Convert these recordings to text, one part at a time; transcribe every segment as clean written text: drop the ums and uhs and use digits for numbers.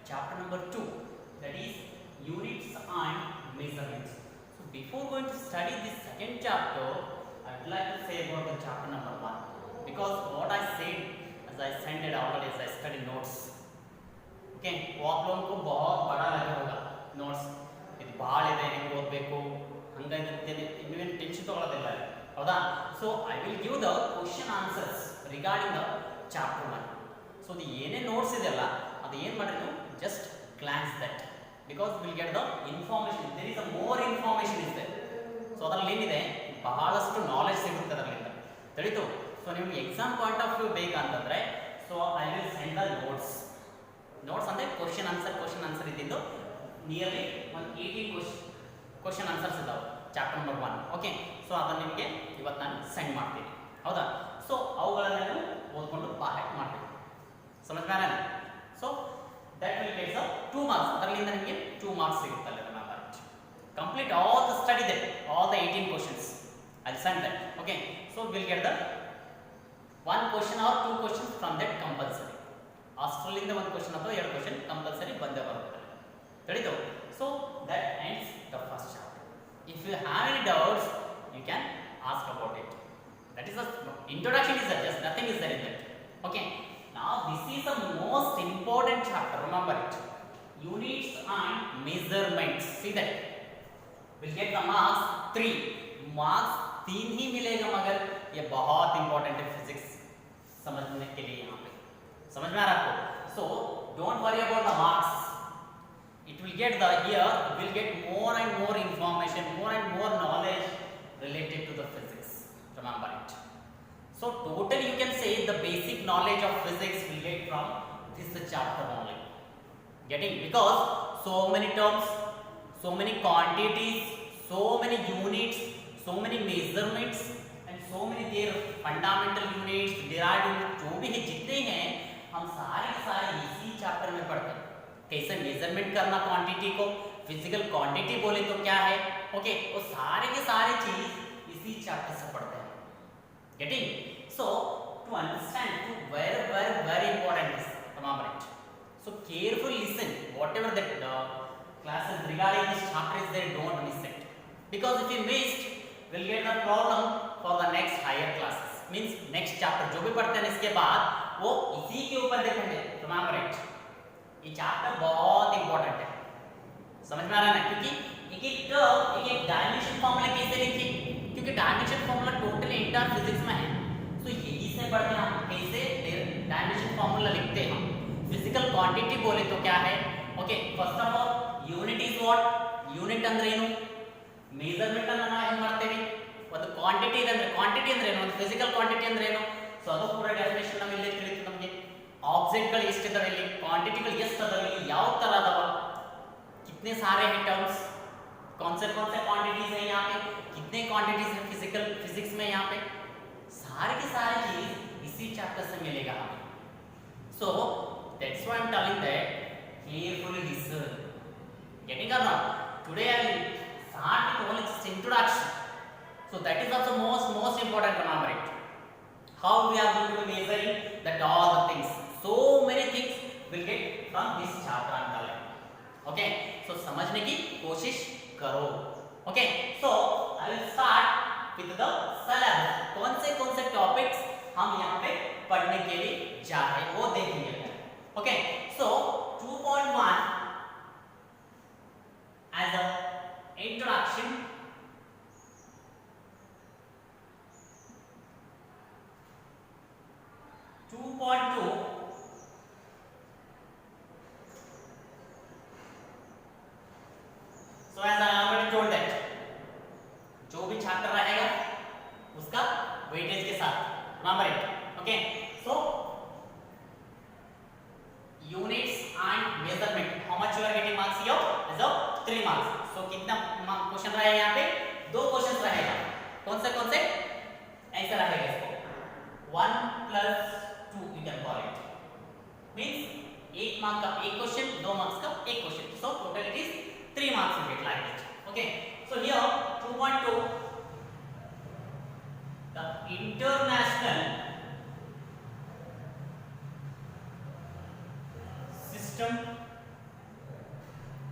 chapter number 2, that is units and measurements. So before going to study this second chapter, I would like to say about the chapter number 1, because what I said as I sent it already as I study notes. Okay, वो आप लोगों को बहुत बड़ा लगा होगा notes. ಇದು ಭಾಳ ಇದೆ ಹೆಂಗೆ ಓದಬೇಕು ಹಂಗಾಗಿ ಇನ್ನೇನು ಟೆನ್ಷನ್ ತಗೊಳ್ಳೋದಿಲ್ಲ ಹೌದಾ. So I will give the question answers regarding the chapter 1. So ಅದು ಏನೇ ನೋಟ್ಸ್ ಇದೆಯಲ್ಲ ಅದು ಏನು ಮಾಡಿರಿ ನೀವು just glance that, because will get the information, there is a more information is there. So ಅದರಲ್ಲಿ ಏನಿದೆ ಬಹಳಷ್ಟು ನಾಲೆಜ್ ಸಿಗುತ್ತೆ ಅದರಿಂದ ತಿಳಿತು. ಸೊ ನಿಮಗೆ ಎಕ್ಸಾಮ್ ಪಾಯಿಂಟ್ ಆಫ್ ವ್ಯೂ ಬೇಕಂತಂದರೆ so I will send the notes ಅಂದರೆ ಕ್ವಶನ್ ಆನ್ಸರ್ ಇದ್ದಿದ್ದು ನಿಯರ್ಲಿ ಒಂದು 18 ಕ್ವಶನ್ ಆನ್ಸರ್ಸ್ ಇದ್ದಾವೆ ಚಾಪ್ಟರ್ ನಂಬರ್ 1. ಓಕೆ, ಸೊ ಅದನ್ನು ನಿಮಗೆ ಇವತ್ತು ನಾನು ಸೆಂಡ್ ಮಾಡ್ತೀನಿ ಹೌದಾ. ಸೊ ಅವುಗಳನ್ನು ಓದ್ಕೊಂಡು ಪಾರ್ಟ್ ಮಾಡಬೇಕು, ಸಮಜ್ಮೇಲೆ. So that will take 2 marks, ಅದರಿಂದ ನಿಮಗೆ 2 ಮಾರ್ಕ್ಸ್ ಸಿಗುತ್ತಲ್ಲ. Complete all the study that all the 18 questions I send that. Okay, so will get the 1 question or 2 questions from that compulsory. ಅಷ್ಟರಲ್ಲಿಂದ 1 ಕ್ವಶನ್ ಅಥವಾ 2 question compulsory ಬಂದೇ ಬರುತ್ತೆ ತಿಳಿತು. So that ends the first chapter. If you have any doubts, you can ask about it. That is the introduction is there, just nothing is there in that. Okay, now this is the most important chapter, remember it. Units and measurements. See that will get the marks 3 marks 3 ही मिलेगा, मगर ये बहुत important है physics समझने के लिए. यहाँ पे समझ में आ रहा है आपको. So don't worry about the marks. It will get the here will get more and more information, more and more knowledge related to the physics. Remember it. So totally you can say the basic knowledge of physics will get from this chapter only. Getting, because so many terms, so many quantities, so many units, so many measurements and so many their fundamental units, derived units, जो भी है जितने हैं हम सारे इसी chapter में पढ़ते हैं. कैसे मेजरमेंट करना क्वांटिटी को, फिजिकल क्वांटिटी बोले तो क्या है. ओके, वो सारे के सारे चीज इसी चैप्टर से पढ़ते हैं. Getting. So to understand to very important is remember it. So carefully listen whatever that classes regarding this chapter is there, don't miss it, because if you missed will get the problem for the next higher classes. Means next chapter जो भी पढ़ते हैं इसके बाद वो इसी के ऊपर डिपेंड है. remember it. ये चैप्टर बहुत इंपॉर्टेंट है, समझ में आ रहा है ना. क्योंकि एक डायमेंशन फॉर्मूला कैसे लिखे, क्योंकि dimension formula totally inter physics में है. तो यही से पढ़ते हैं हम कैसे डायमेंशन फॉर्मूला लिखते हैं. हम फिजिकल क्वांटिटी बोले तो क्या है. Okay, first of all unit is what. Unit ಅಂದ್ರೆ ಏನು, ಮೆಜರ್ಮೆಂಟ್ ಅನ್ನು ನಾವು ಹೆಂಗೆ ಮಾಡ್ತೇವೆ. ಒಂದು ಕ್ವಾಂಟಿಟಿ ಅಂದ್ರೆ ಏನು, ಒಂದು ಫಿಸಿಕಲ್ ಕ್ವಾಂಟಿಟಿ ಅಂದ್ರೆ ಏನು. ಸೊ ಅದು ಪೂರ ಡೆಫಿನೇಷನ್ ನಾವು ಇಲ್ಲೇ ತಿಳಿಯುತ್ತೆ ನಮಗೆ. ऑब्जेक्टಗಳು ಎಷ್ಟಿದಾವೆ ಇಲ್ಲಿ, ಕ್ವಾಂಟಿಟಿಗಳು ಎಷ್ಟು ಅದಾವೆ ಇಲ್ಲಿ, ಯಾವ ತರ ಅದಾವ, कितने सारे हैं टर्म्स, कौन से क्वांटिटीज है यहाँ पे, कितने क्वांटिटीज है फिजिक्स में यहाँ पे, सारे के सारे चीज इसी चैप्टर से मिलेगा हमें. So that's why I am telling that carefully listen. Getting or not? Today I will start with only just introduction. So that is also most important, remember it. How we are going to measure that all the things. So many things will get from this chapter and all. Okay, so समझने की कोशिश करो. Okay, so I will start with the syllabus. कौन से topics हम यहाँ पे पढ़ने के लिए जा रहे हैं वो देखेंगे. Okay, so 2.1 as a introduction. 2.2 so as I already told that जो भी चैप्टर रहेगा उसका वेटेज के साथ, remember it. Okay, so units and measurement, how much you are getting marks here as of 3 marks. so कितना question रहेगा यहाँ पे, 2 क्वेश्चन रहेगा. कौन से ऐसा रहेगा इसको 1 plus 2 you can call it. Means 1 mark का 1 क्वेश्चन, 2 marks का 1 question. So total it is 3 marks you get like that. Okay, so here 2.2 the international system system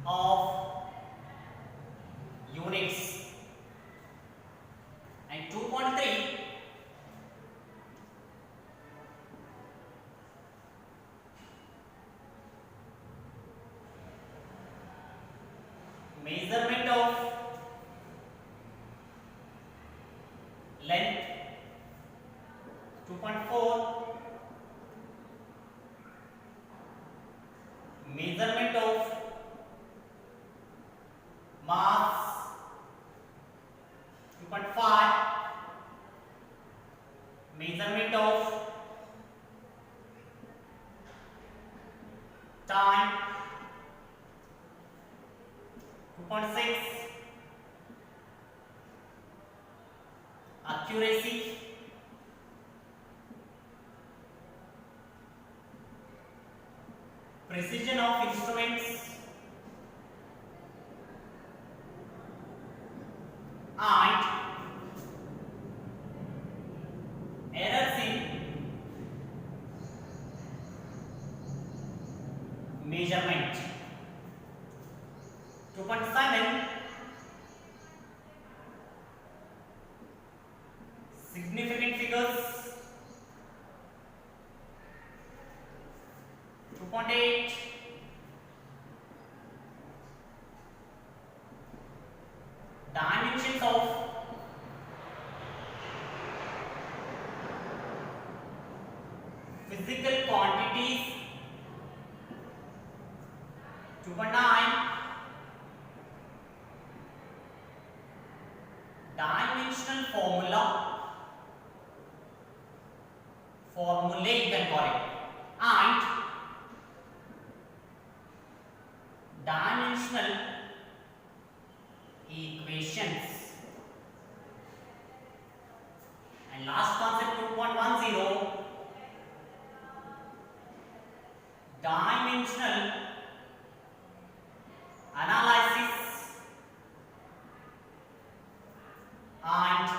of units. And 2.3, measurement of length. 2.4, measurement of mass. 2.5, measurement of time. 2.6, accuracy. 2.7, precision of instruments. And errors in measurement. 2.7, significant figures. 2.8, dimensions of physical quantities. 2.9, dimensional formulae you can call it, and dimensional equations. And last concept 2.10, dimensional analysis and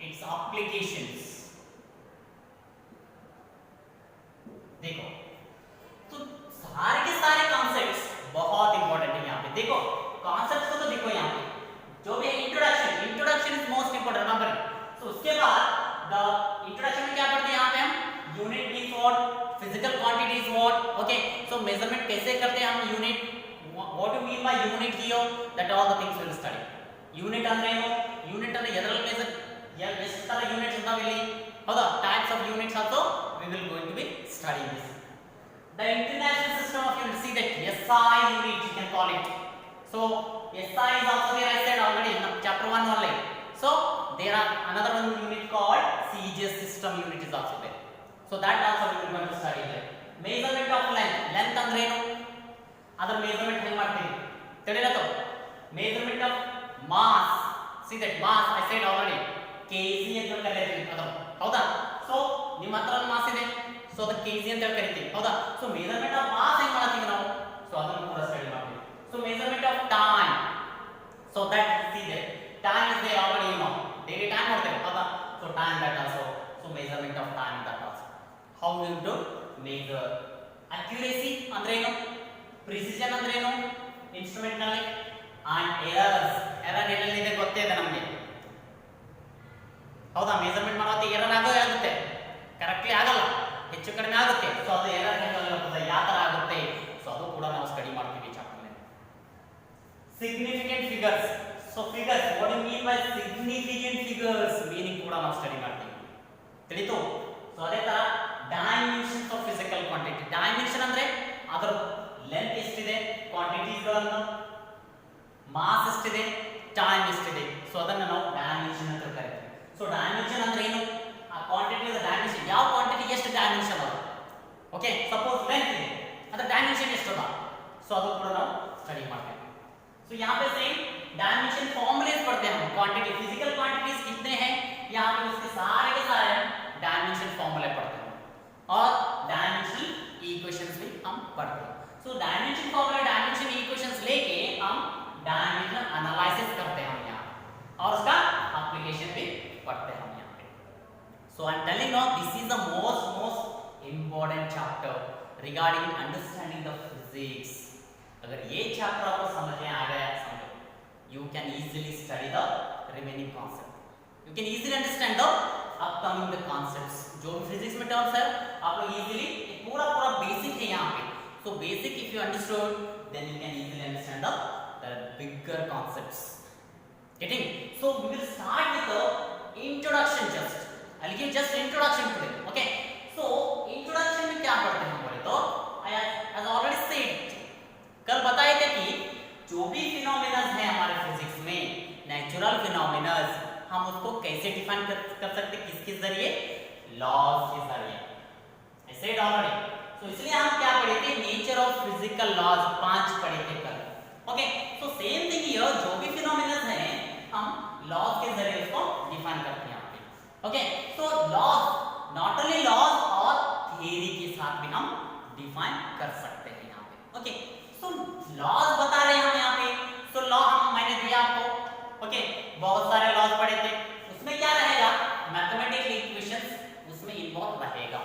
its applications. देखो तो सारे के सारे concepts बहुत important है यहाँ पे। देखो कॉन्सेप्ट्स को तो देखो यहाँ पे जो भी introduction is most important remember. तो उसके बाद द इंट्रोडक्शन में क्या पढ़ते हैं यहाँ पे हम unit means what, physical quantity is what, okay. So measurement कैसे करते हैं हम unit, what you mean by unit here, that all the things will study. Unit ಅಂದ್ರೆ ಏನು, ಯೂನಿಟ್ ಅಂದ್ರೆ ಎದರಲ್ಲಿ ಮೆಜರ್ ಎಷ್ಟು ತರ ಯೂನಿಟ್ಸ್ ಇದಾವೆ ಇಲ್ಲಿ, ಹೌದಾ? Types of units also we will going to be studying this. The international system of units, see that SI unit you can call it. So SI is also there, I said already in chapter 1 only. So there are another one unit called CGS system unit is also there. So that also we will going to study there. Measurement of length ಅಂದ್ರೆ ಏನು, ಅದರ measurement ಹೆಂಗೆ ಮಾಡ್ತೀವಿ ತಿಳಿರತ್ತು. Measurement of mass, see that mass I said already kg ಅಂತ ಕರೀತೀವಿ ಅದು, ಹೌದಾ? So ನಿಮ್ಮ ಹತ್ರ ಮಾಸ್ ಇದೆ, ಸೊ ಅದಕ್ಕೆ kg ಅಂತ ಕರೀತೀವಿ, ಹೌದಾ? ಸೊ ಮೆಜರ್ಮೆಂಟ್ ಆಫ್ ಮಾಸ್ ಹೆಂಗೆ ಮಾಡ್ತೀವಿ ನಾವು, ಸೊ ಅದನ್ನು ಕೂಡ ಸ್ಟಡಿ ಮಾಡ್ತೀವಿ. So measurement of time, so that see the time is there already, you know daily time ಮಾಡ್ತೇವೆ, ಹೌದಾ? So time that also, so measurement of time that also how you to measure. Accuracy ಅಂದ್ರೆ ಏನು, precision ಅಂದ್ರೆ ಏನು instrument ನಲ್ಲಿ, and errors, error ಎಲ್ಲಿದೆ ಗೊತ್ತೇ ಇದೆ ನಮಗೆ, ಹೌದಾ? ಮೆಜರ್ಮೆಂಟ್ ಮಾಡುವಾಗ ಎರರ್ ಆಗುತ್ತೆ, ಕರೆಕ್ಟ್ಲಿ ಆಗಲ್ಲ, ಹೆಚ್ಚು ಕಡಿಮೆ ಆಗುತ್ತೆ. ಸೊ ಅದು ಎರರ್ ಹೆಂಗಾಗುತ್ತೆ, ಯಾವ ತರ ಆಗುತ್ತೆ, ಸೊ ಅದು ಕೂಡ ನಾವು ಸ್ಟಡಿ ಮಾಡ್ತೀವಿ ಚಾಪ್ಟರ್ ನಲ್ಲಿ. Significant figures, so figures what you mean by significant figures meaning ಕೂಡ ನಾವು ಸ್ಟಡಿ ಮಾಡ್ತೀವಿ, ತಿಳಿತು? ಸೊ ಅದೇ ತರ dimensions of physical quantity, dimension ಅಂದ್ರೆ ಅದರ ಲೆಂತ್ ಎಷ್ಟಿದೆ, ಕ್ವಾಂಟಿಟೀಸ್ ಗಳನ್ನು, ಮಾಸ್ ಎಷ್ಟಿದೆ, ಟೈಮ್ ಎಷ್ಟಿದೆ, ಸೊ ಅದನ್ನ ನಾವು ಡೈಮೆನ್ಷನ್ ಅಂತ ಕರೀತೀವಿ. ಸೊ ಡೈಮೆನ್ಷನ್ ಅಂದ್ರೆ ಏನು, ಆ ಕ್ವಾಂಟಿಟಿ ಡೈಮೆನ್ಷನ್, ಯಾವ ಕ್ವಾಂಟಿಟಿ ಎಷ್ಟು ಡೈಮೆನ್ಷನ್ ಅದ, ಓಕೆ? ಸಪೋಸ್ ಲೆಂತ್ ಇದೆ, ಅದರ ಡೈಮೆನ್ಷನ್ ಎಷ್ಟು ಅದ, ಸೊ ಅದು ಕೂಡ ನಾವು स्टडी ಮಾಡ್ತೇವೆ. सो यहाँ पे सेम डायमेंशन फॉर्मूलेस पढ़ते हैं हम, क्वांटिटी फिजिकल क्वांटिटीज कितने हैं यहाँ पे उसके सारे के सारे डायमेंशन फॉर्मूले पढ़ते हैं और डायमेंशनल इक्वेशंस भी हम पढ़ते हैं. So dimension formula dimension equations लेके हम डायमेंशनल एनालिसिस करते हैं हम यहाँ और उसका एप्लीकेशन भी पढ़ते हैं हम यहाँ पे. So I am telling now this is the most important chapter, regarding understanding the physics. अगर ये चैप्टर आपको समझ में आ गया समझो, you can easily study the remaining concept, you can easily understand the upcoming the concepts. जो physics में टर्म्स है आप लोग इजीली, पूरा बेसिक है यहाँ पे, so basic if you understood then you can easily understand the bigger concepts. Getting? So we will start with the introduction just. I'll give just introduction today. Okay? So introduction में क्या पढ़ते हैं बोले तो as already said, कल बताए थे कि जो भी फिनोमेना है हमारे फिजिक्स में, नेचुरल फिनोमेना, हम उसको कैसे डिफाइन कर सकते, किसके जरिए, लॉज के जरिए। I said already. So इसलिए हम क्या पढ़े थे, नेचर ऑफ फिजिकल लॉज 5 पढ़े थे कल। Okay, so same thing here, जो भी फिनोमेना है हम लॉज के जरिए उसको डिफाइन करते हैं यहाँ पे। Okay, so laws, not only laws और थ्योरी के साथ भी हम डिफाइन कर सकते हैं यहाँ पे। ओके, सो लॉज बता रहे हैं हम यहाँ पे। सो लॉ हम मैंने दिया आपको। ओके, बहुत सारे लॉज पढ़े थे, उसमें क्या रहेगा, मैथमेटिकल इक्वेशंस उसमें इन्वॉल्व रहेगा।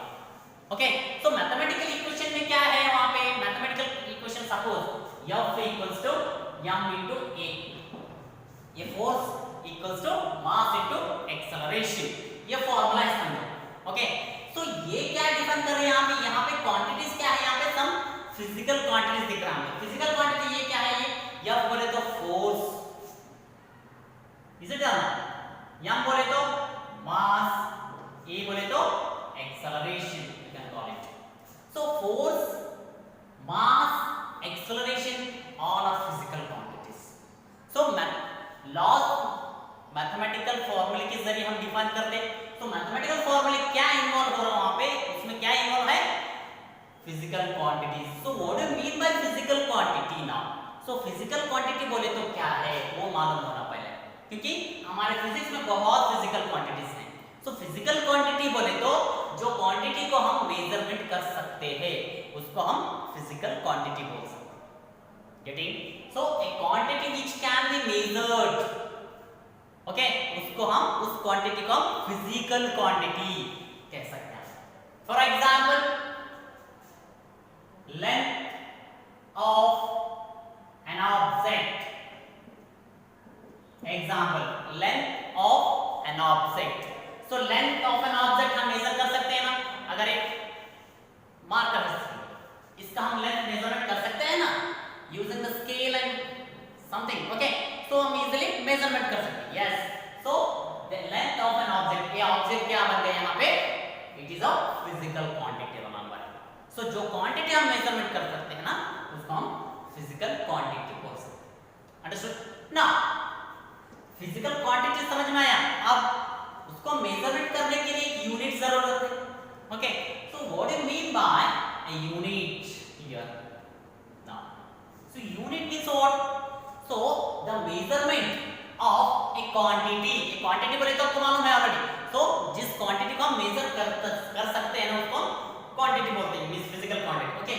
ओके, सो मैथमेटिकल इक्वेशन में क्या है वहां पे, mathematical equation suppose F equals to m into a, ये force equals to mass into acceleration, ये फार्मूला है समझो। ओके, सो ये क्या डिफाइन कर रहे हैं यहाँ पे क्वांटिटीज क्या है, यहाँ पे सम फिजिकल क्वांटिटीज दिख रहा है। फिजिकल क्वांटिटी ये क्या है, ये F बोले तो फोर्स, इसे जानना, m बोले तो मास, a बोले तो acceleration, you can call it. So force, mass, acceleration, all are physical quantities. So laws mathematical formula के जरिए हम डिफाइन करते हैं। तो mathematical formula क्या इन्वॉल्व हो रहा है वहां पे, उसमें क्या इन्वॉल्व है, physical quantities. So what do you mean by physical quantity now? So physical quantity बोले तो क्या है वो मालूम होना पहले, क्योंकि हमारे फिजिक्स में बहुत physical quantities हैं। So physical quantity बोले तो जो क्वांटिटी को हम मेजरमेंट कर सकते हैं उसको हम फिजिकल क्वांटिटी बोल सकते हैं। Getting? So a quantity which can be measured, okay, उसको हम, उस क्वांटिटी को हम फिजिकल क्वांटिटी कह सकते हैं। For example, length of an object, example length of an object. So length of an object हम मेजर कर सकते हैं ना, अगर एक मार्कर है इसका हम लेंथ मेजरमेंट कर सकते हैं ना, using the scale and something. Okay, तो हम इजीली मेजरमेंट कर सकते हैं। Yes, so the length of an object, ये ऑब्जेक्ट क्या बन गया यहाँ पे, it is a physical quantity remember. So जो क्वांटिटी हम मेजरमेंट कर सकते हैं ना उसको हम फिजिकल क्वांटिटी बोल सकते हैं। अंडरस्टूड ना, फिजिकल क्वांटिटी समझ में आया। अब उसको मेजरमेंट करने के लिए एक यूनिट जरूरत है। Okay, so what do you mean by a unit here now? So unit means what? So the measurement of a quantity, a quantity बोले तो आपको मालूम है ऑलरेडी। तो जिस क्वांटिटी को हम मेजर कर सकते हैं ना उसको क्वांटिटी बोलते हैं, means physical quantity. Okay,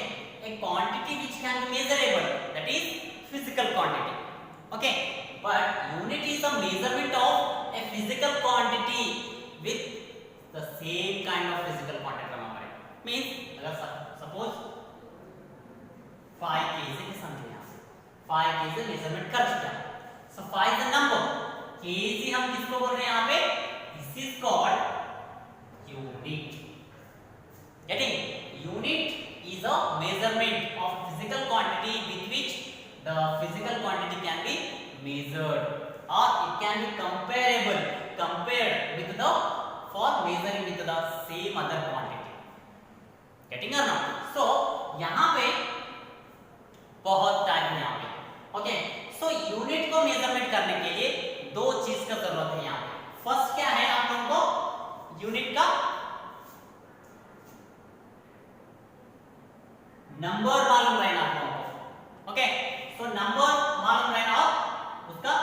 a quantity which can be measurable, that is physical quantity. Okay, but unit is a measurement of a physical quantity with the same kind of physical quantity, remember it. Means अगर suppose 5 kg समझे, यहाँ 5 kg measurement कर चुका है। So 5 is the number, kg हम किसको बोल रहे हैं यहाँ पे, this is called unit. Getting? Unit is a measurement of physical quantity with which the physical quantity can be measured और it can be compared with the, for measuring with the same other quantity. Getting or not? So यहाँ पे बहुत type है यहाँ पे। Okay, so unit को measurement करने के लिए दो चीज का जरूरत है यहाँ पे। फर्स्ट क्या है आप लोगों को, यूनिट का नंबर मालूम रहना आप लोगों को। ओके, सो नंबर मालूम रहना और उसका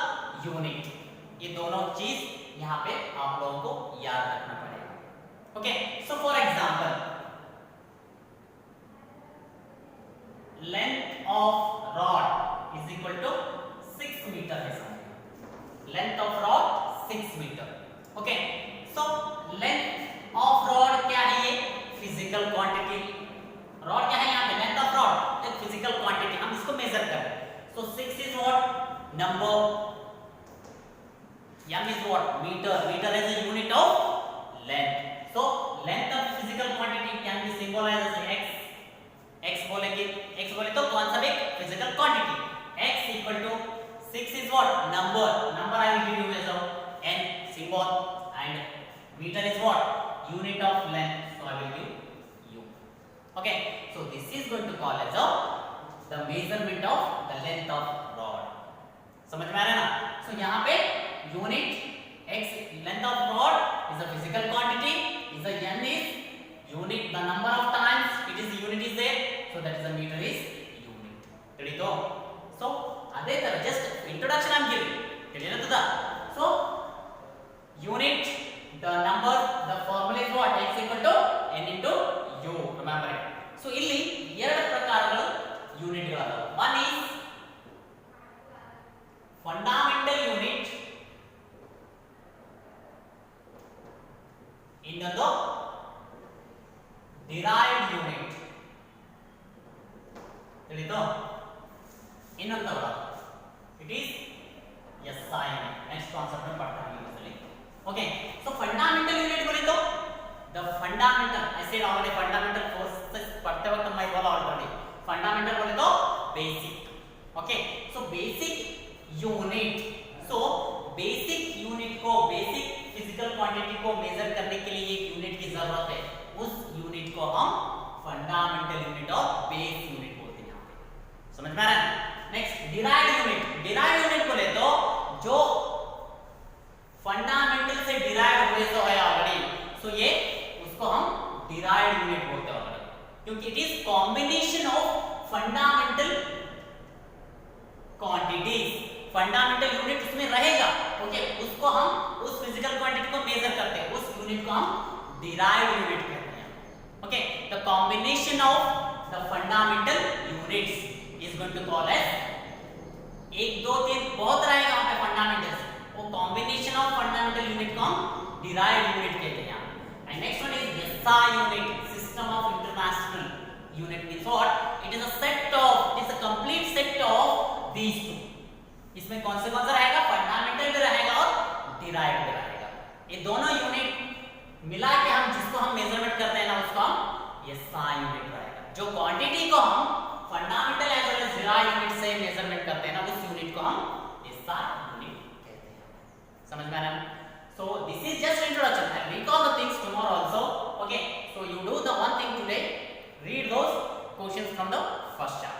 यूनिट, ये दोनों चीज यहाँ पे आप लोगों को याद रखना पड़ेगा। Okay, so for example length of rod is equal to 6 metre है समझिए, length of rod 6 metre. Okay, so length of rod क्या है, ये फिजिकल क्वांटिटी। रॉड क्या है number. M is what? Meter. Meter is a unit of length. So length of physical quantity can be symbolized as x. x बोले तो कौन सा एक physical quantity. x equal to 6 is what? Number. Number I will give you as a n symbol, and meter is what? Unit of length. So I will give u. Okay. So this is going to call as a the measurement of the length of rod. समझ में आ रहा है ना? So यहाँ पे unit x length of rod is a physical quantity. Is a n is unit, the number of times it is unit is there, so that is the meter is unit. Ready to? So अदे तरह just introduction I am giving. Clear ना तुझा? So unit, the number, the formula is what? X equal to n into u. Remember it. So ಇಲ್ಲಿ ಎರಡು ಪ್ರಕಾರಗಳು ಯೂನಿಟ್ಗಳು. One is fundamental unit, ಇನ್ನೊಂದು derived unit. ತಿಳಿತು? ಇನ್ನೊಂದು ತಗೊಳ್ಳ. It is SI unit. Next concept में पढ़ता है इसलिए. Okay. So fundamental unit बोले तो the fundamental, I said already fundamental forces पढ़ते वक्त मैं बोला already. Fundamental बोले तो basic. Okay. So basic unit. So basic unit को, basic physical quantity को measure करने के लिए एक unit की जरूरत है. उस unit को हम fundamental unit और base unit बोलते हैं यहाँ पे. समझ में आ रहा है? Next derived unit. Derived unit बोले तो जो fundamental से derived हुए तो है already. So ये उसको हम derived unit बोलते हैं already. क्योंकि it is combination of fundamental quantities. Fundamental unit उसमें रहेगा. ओके. उसको हम उस फिजिकल क्वांटिटी को मेजर करते हैं. उस यूनिट को हम डिराइव्ड यूनिट कहते हैं. Okay. The combination of the fundamental units is going to call as 1 2 3 बहुत रहेगा वहां पे फंडामेंटल्स. वो कॉम्बिनेशन ऑफ फंडामेंटल यूनिट को हम डिराइव्ड यूनिट कहते हैं. And next one is SI unit, system of international unit. Means what? It is a set of, it is a complete set of these two. इसमें कौन से रहेगा? Fundamental भी रहेगा और डिराइव्ड भी रहेगा. ये दोनों यूनिट मिला के हम जिसको हम मेजरमेंट करते हैं ना, उसको हम SI यूनिट रहेगा. जो क्वांटिटी को हम fundamental as well as derived unit से मेजरमेंट करते हैं ना, उस यूनिट को हम SI यूनिट कहते हैं. समझ में आ रहा है? So this is just introduction. I recall the things tomorrow also. Okay. So you do the one thing today. Read those questions from the first chapter.